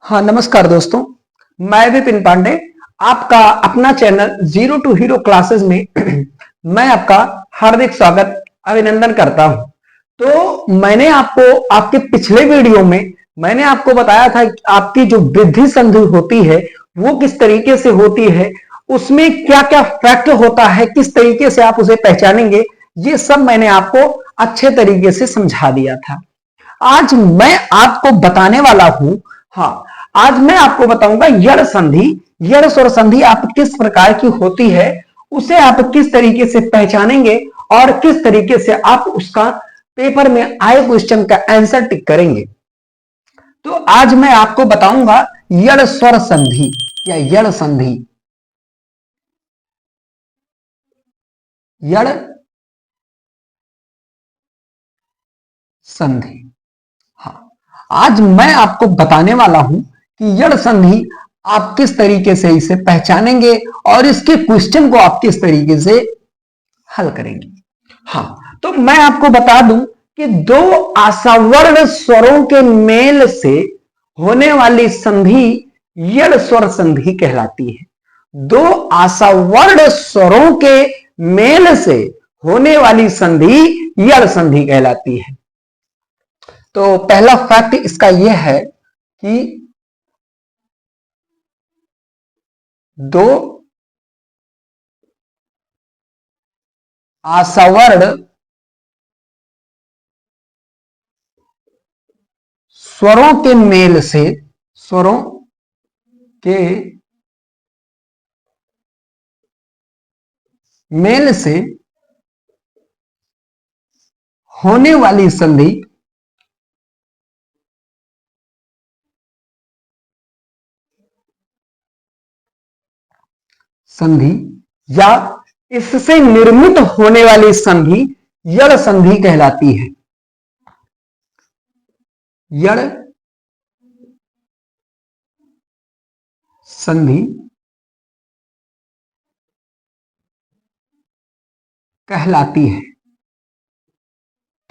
हाँ, नमस्कार दोस्तों, मैं विपिन पांडे, आपका अपना channel zero to hero classes में मैं आपका हार्दिक स्वागत अभिनंदन करता हूं। तो मैंने आपको आपके पिछले वीडियो में मैंने आपको बताया था कि आपकी जो वृद्धि संधि होती है वो किस तरीके से होती है, उसमें क्या क्या फैक्ट होता है, किस तरीके से आप उसे पहचानेंगे, ये सब मैंने आपको अच्छे तरीके से समझा दिया था। आज मैं आपको बताने वाला हूं, हाँ, आज मैं आपको बताऊंगा यड़ संधि। यड़ स्वर संधि आप किस प्रकार की होती है, उसे आप किस तरीके से पहचानेंगे और किस तरीके से आप उसका पेपर में आए क्वेश्चन का आंसर टिक करेंगे। तो आज मैं आपको बताऊंगा यड़ स्वर संधि या यड़ संधि। यड़ संधि, हाँ, आज मैं आपको बताने वाला हूं कि यड़ संधि आप किस तरीके से इसे पहचानेंगे और इसके क्वेश्चन को आप किस तरीके से हल करेंगे। हाँ, तो मैं आपको बता दूं कि दो आशावर्ण स्वरों के मेल से होने वाली संधि यड़ स्वर संधि कहलाती है। दो आशावर्ण स्वरों के मेल से होने वाली संधि यड़ संधि कहलाती है। तो पहला फैक्ट इसका यह है कि दो आशावर्ण स्वरों के मेल से, स्वरों के मेल से होने वाली संधि संधि या इससे निर्मित होने वाली संधि यड़ संधि कहलाती है। यड़ संधि कहलाती है।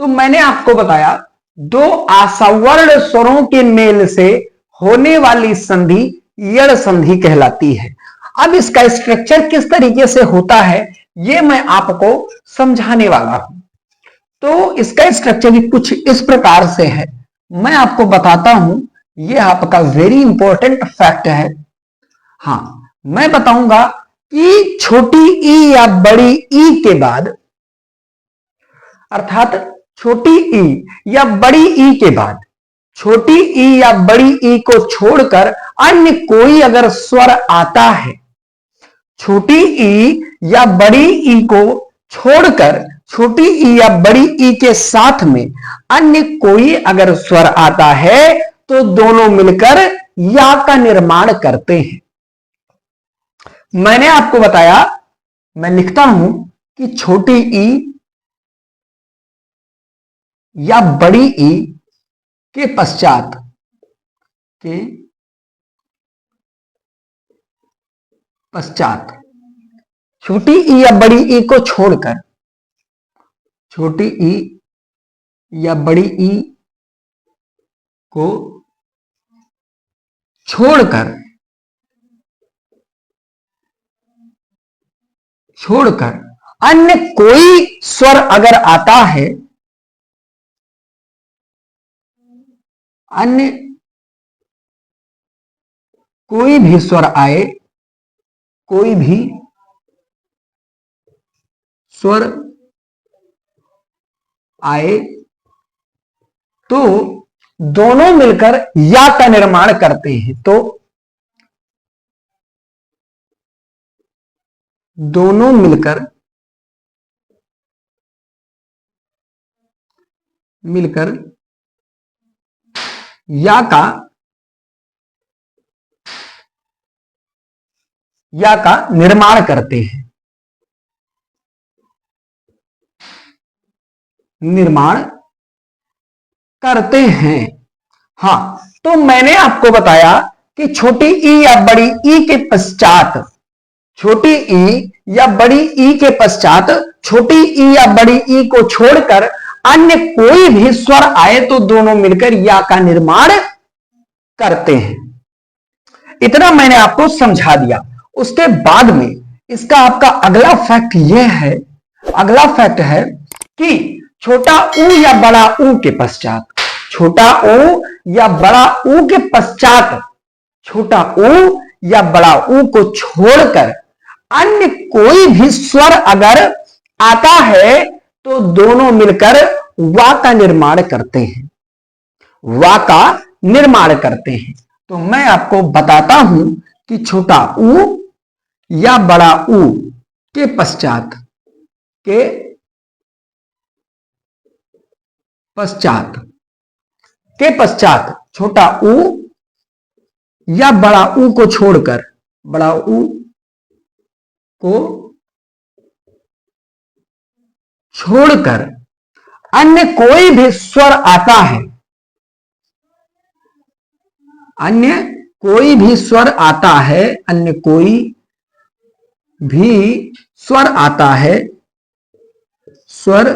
तो मैंने आपको बताया दो आशावर्ण स्वरों के मेल से होने वाली संधि यड़ संधि कहलाती है। अब इसका स्ट्रक्चर किस तरीके से होता है ये मैं आपको समझाने वाला हूं। तो इसका स्ट्रक्चर भी कुछ इस प्रकार से है, मैं आपको बताता हूं। यह आपका वेरी इंपॉर्टेंट फैक्ट है। हाँ, मैं बताऊंगा कि छोटी ई या बड़ी ई के बाद, अर्थात छोटी ई या बड़ी ई के बाद, छोटी ई या बड़ी ई को छोड़कर अन्य कोई अगर स्वर आता है, छोटी ई या बड़ी ई को छोड़कर छोटी ई या बड़ी ई के साथ में अन्य कोई अगर स्वर आता है तो दोनों मिलकर या का निर्माण करते हैं। मैंने आपको बताया, मैं लिखता हूं कि छोटी ई या बड़ी ई के पश्चात, के पश्चात छोटी ई या बड़ी ई को छोड़कर, छोटी ई या बड़ी ई को छोड़कर छोड़कर अन्य कोई स्वर अगर आता है, अन्य कोई भी स्वर आए, कोई भी स्वर आए तो दोनों मिलकर या का निर्माण करते हैं। तो दोनों मिलकर या का निर्माण करते हैं, निर्माण करते हैं। हाँ, तो मैंने आपको बताया कि छोटी ई या बड़ी ई के पश्चात छोटी ई या बड़ी ई के पश्चात छोटी ई या बड़ी ई को छोड़कर अन्य कोई भी स्वर आए तो दोनों मिलकर या का निर्माण करते हैं। इतना मैंने आपको समझा दिया। उसके बाद में इसका आपका अगला फैक्ट यह है, अगला फैक्ट है कि छोटा ऊ या बड़ा ऊ के पश्चात, छोटा ऊ या बड़ा ऊ के पश्चात छोटा ऊ या बड़ा ऊ को छोड़कर अन्य कोई भी स्वर अगर आता है तो दोनों मिलकर वा का निर्माण करते हैं, वा का निर्माण करते हैं। तो मैं आपको बताता हूं कि छोटा ऊ या बड़ा ऊ के पश्चात छोटा ऊ या बड़ा ऊ को छोड़कर, बड़ा ऊ को छोड़कर अन्य कोई भी स्वर आता है, अन्य कोई भी स्वर आता है, अन्य कोई भी स्वर आता है, स्वर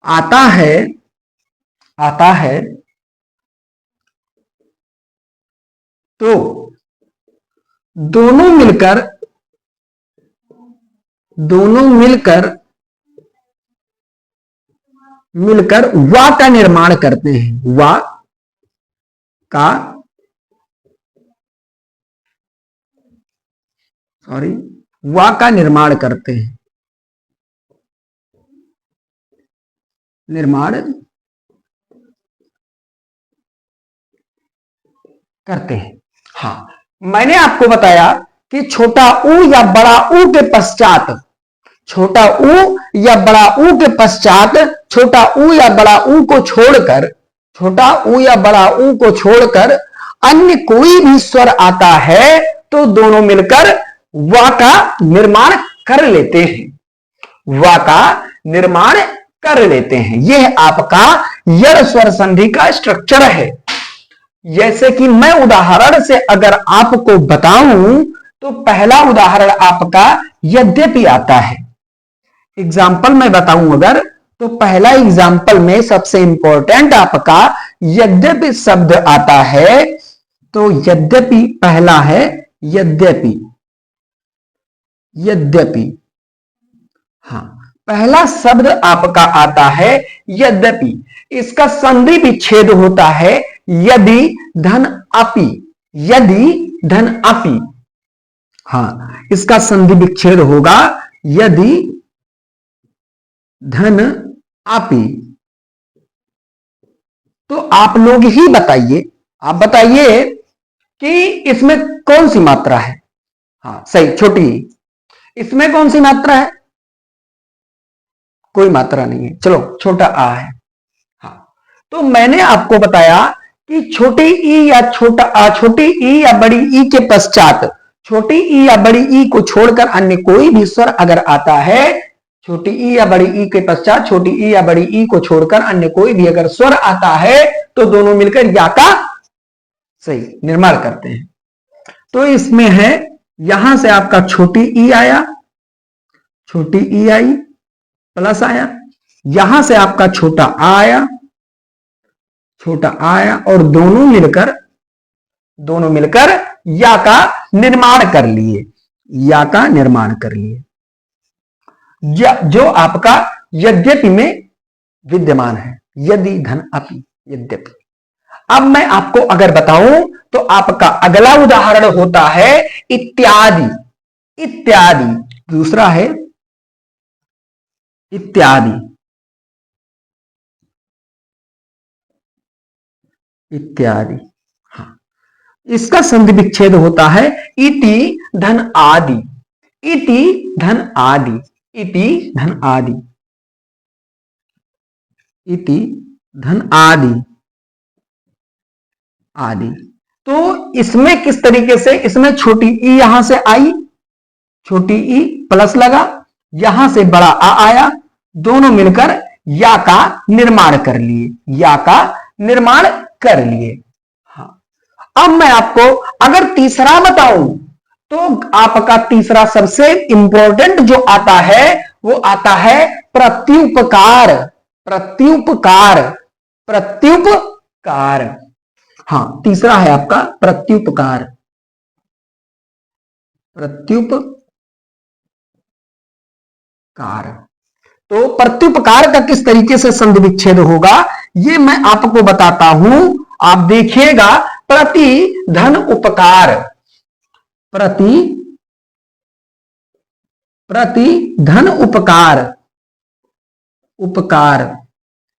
आता है, आता है तो दोनों मिलकर वा का निर्माण करते हैं, वा का वा का निर्माण करते हैं, निर्माण करते हैं। हाँ, मैंने आपको बताया कि छोटा ऊ या बड़ा ऊ के पश्चात, छोटा ऊ या बड़ा ऊ के पश्चात छोटा ऊ या बड़ा ऊ को छोड़कर, छोटा ऊ या बड़ा ऊ को छोड़कर अन्य कोई भी स्वर आता है तो दोनों मिलकर वा का निर्माण कर लेते हैं, वा का निर्माण कर लेते हैं। यह आपका यड़ स्वर संधि का स्ट्रक्चर है। जैसे कि मैं उदाहरण से अगर आपको बताऊं तो पहला उदाहरण आपका यद्यपि आता है। एग्जाम्पल मैं बताऊं अगर तो पहला एग्जाम्पल में सबसे इंपॉर्टेंट आपका यद्यपि शब्द आता है। तो यद्यपि पहला है यद्यपि, यद्यपि, हाँ, पहला शब्द आपका आता है यद्यपि। इसका संधि विच्छेद होता है यदि धन अपि, यदि धन अपि। हाँ, इसका संधि विच्छेद होगा यदि धन अपि। तो आप लोग ही बताइए, आप बताइए कि इसमें कौन सी मात्रा है। हाँ सही, छोटी। इसमें कौन सी मात्रा है? कोई मात्रा नहीं है। चलो, छोटा आ है। हाँ, तो मैंने आपको बताया कि छोटी ई या छोटी ई या बड़ी ई के पश्चात छोटी ई या बड़ी ई को छोड़कर अन्य कोई भी स्वर अगर आता है, छोटी ई या बड़ी ई के पश्चात छोटी ई या बड़ी ई को छोड़कर अन्य कोई भी अगर स्वर आता है तो दोनों मिलकर या का सही निर्माण करते हैं। तो इसमें है, यहां से आपका छोटी ई आया, छोटी ई आई प्लस आया, यहां से आपका छोटा आ आया, छोटा आ आया, और दोनों मिलकर या का निर्माण कर लिए, या का निर्माण कर लिए, जो आपका यद्यपि में विद्यमान है। यदि धन अपि, यद्यपि। अब मैं आपको अगर बताऊं तो आपका अगला उदाहरण होता है इत्यादि, इत्यादि। दूसरा है इत्यादि, इत्यादि। हाँ, इसका संधि विच्छेद होता है इति धन आदि, इति धन आदि, इति धन आदि, इति धन आदि, आदि। तो इसमें किस तरीके से, इसमें छोटी ई यहां से आई, छोटी ई प्लस लगा, यहां से बड़ा आ आया, दोनों मिलकर या का निर्माण कर लिए, या का निर्माण कर लिए। हाँ, अब मैं आपको अगर तीसरा बताऊं तो आपका तीसरा सबसे इंपॉर्टेंट जो आता है वो आता है प्रत्युपकार। प्रत्युपकार, प्रत्युपकार। हाँ, तीसरा है आपका प्रत्युपकार। प्रत्युपकार। तो प्रत्युपकार का किस तरीके से संधि विच्छेद होगा ये मैं आपको बताता हूं, आप देखिएगा। प्रति धन उपकार, प्रति धन उपकार, उपकार,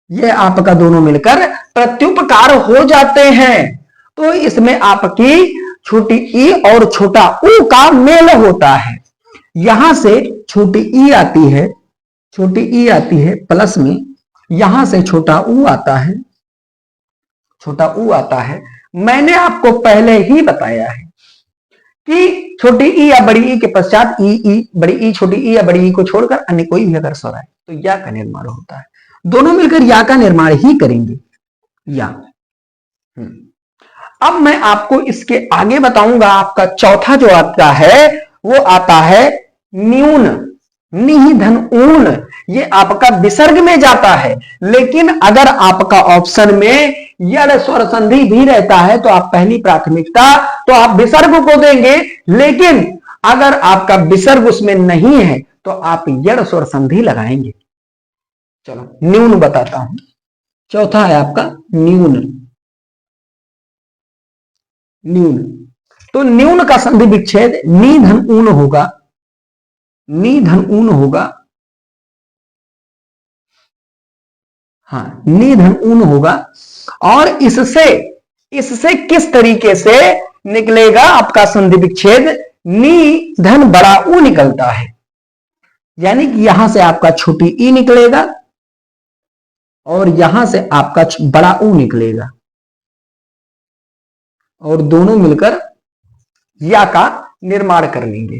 ये आपका दोनों मिलकर प्रत्युपकार हो जाते हैं। तो इसमें आपकी छोटी ई और छोटा ऊ का मेल होता है। यहां से छोटी ई आती है, छोटी ई आती है प्लस में, यहां से छोटा ऊ आता है, छोटा ऊ आता है। मैंने आपको पहले ही बताया है कि छोटी ई या बड़ी ई के पश्चात ई, बड़ी ई, छोटी ई या बड़ी ई को छोड़कर अन्य कोई भी अगर स्वर आए तो या का निर्माण होता है। दोनों मिलकर या का निर्माण ही करेंगे, या। अब मैं आपको इसके आगे बताऊंगा। आपका चौथा जो आता है वो आता है न्यून, नी धन ऊन। ये आपका विसर्ग में जाता है, लेकिन अगर आपका ऑप्शन में यड़ स्वर संधि भी रहता है तो आप पहली प्राथमिकता तो आप विसर्ग को देंगे, लेकिन अगर आपका विसर्ग उसमें नहीं है तो आप यड़ स्वर संधि लगाएंगे। चलो न्यून बताता हूं। चौथा है आपका न्यून, न्यून। तो न्यून का संधि विच्छेद नी धन ऊन होगा, नी धन ऊन होगा। हाँ, नी धन ऊन होगा। और इससे किस तरीके से निकलेगा आपका संधि विच्छेद? नी धन बड़ा ऊ निकलता है, यानी कि यहां से आपका छोटी ई निकलेगा और यहां से आपका बड़ा ऊ निकलेगा, और दोनों मिलकर या का निर्माण कर लेंगे,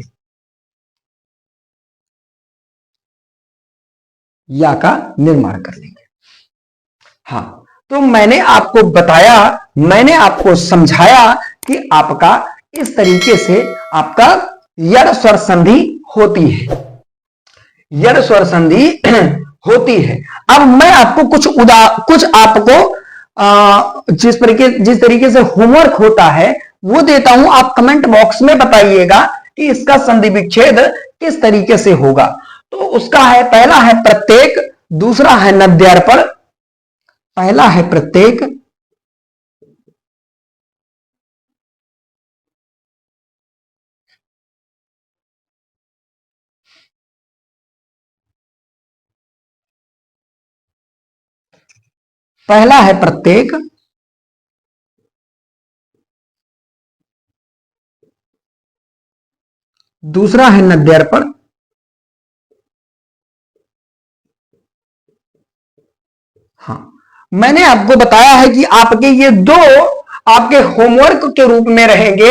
या का निर्माण कर लेंगे। हाँ, तो मैंने आपको बताया, मैंने आपको समझाया कि आपका इस तरीके से आपका यड़ स्वर संधि होती है, यड़ स्वर संधि होती है। अब मैं आपको कुछ आपको जिस तरीके से होमवर्क होता है वो देता हूं। आप कमेंट बॉक्स में बताइएगा कि इसका संधि विच्छेद किस तरीके से होगा। तो उसका है, पहला है प्रत्येक, दूसरा है नद्यार्पण। पहला है प्रत्येक, पहला है प्रत्येक, दूसरा है नद्यार्पण, हाँ। मैंने आपको बताया है कि आपके ये दो आपके होमवर्क के रूप में रहेंगे,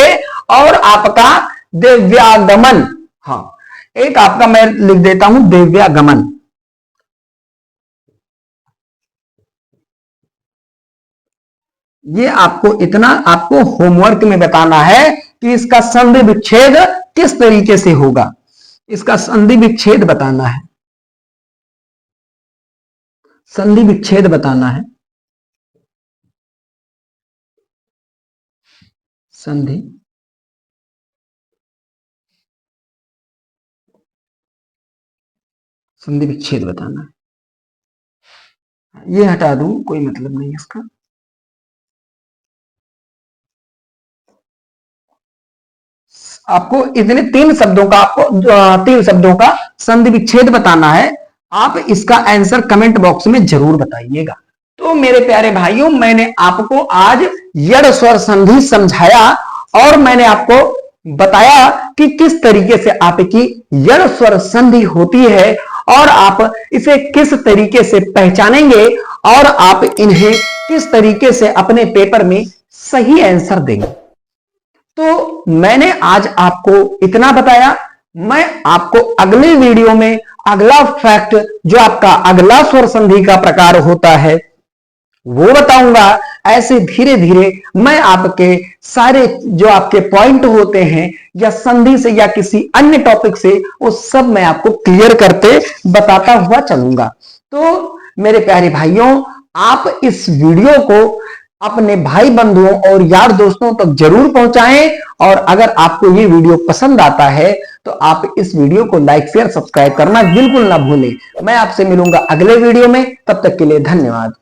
और आपका दिव्यागमन, हाँ, एक आपका मैं लिख देता हूं दिव्यागमन। ये आपको इतना आपको होमवर्क में बताना है कि इसका संधि विच्छेद किस तरीके से होगा, इसका संधि विच्छेद बताना है, संधि विच्छेद बताना है, संधि संधि विच्छेद बताना है। ये हटा दूं, कोई मतलब नहीं इसका। आपको इतने तीन शब्दों का संधि विच्छेद बताना है। आप इसका आंसर कमेंट बॉक्स में जरूर बताइएगा। तो मेरे प्यारे भाइयों, मैंने आपको आज यड़ स्वर संधि समझाया, और मैंने आपको बताया कि किस तरीके से आपकी यड़ स्वर संधि होती है, और आप इसे किस तरीके से पहचानेंगे, और आप इन्हें किस तरीके से अपने पेपर में सही आंसर देंगे। तो मैंने आज आपको इतना बताया। मैं आपको अगले वीडियो में अगला फैक्ट, जो आपका अगला स्वर संधि का प्रकार होता है, वो बताऊंगा। ऐसे धीरे धीरे मैं आपके सारे जो आपके पॉइंट होते हैं या संधि से या किसी अन्य टॉपिक से, वो सब मैं आपको क्लियर करते बताता हुआ चलूंगा। तो मेरे प्यारे भाइयों, आप इस वीडियो को अपने भाई बंधुओं और यार दोस्तों तक जरूर पहुंचाएं, और अगर आपको ये वीडियो पसंद आता है तो आप इस वीडियो को लाइक शेयर सब्सक्राइब करना बिल्कुल ना भूलें। मैं आपसे मिलूंगा अगले वीडियो में, तब तक के लिए धन्यवाद।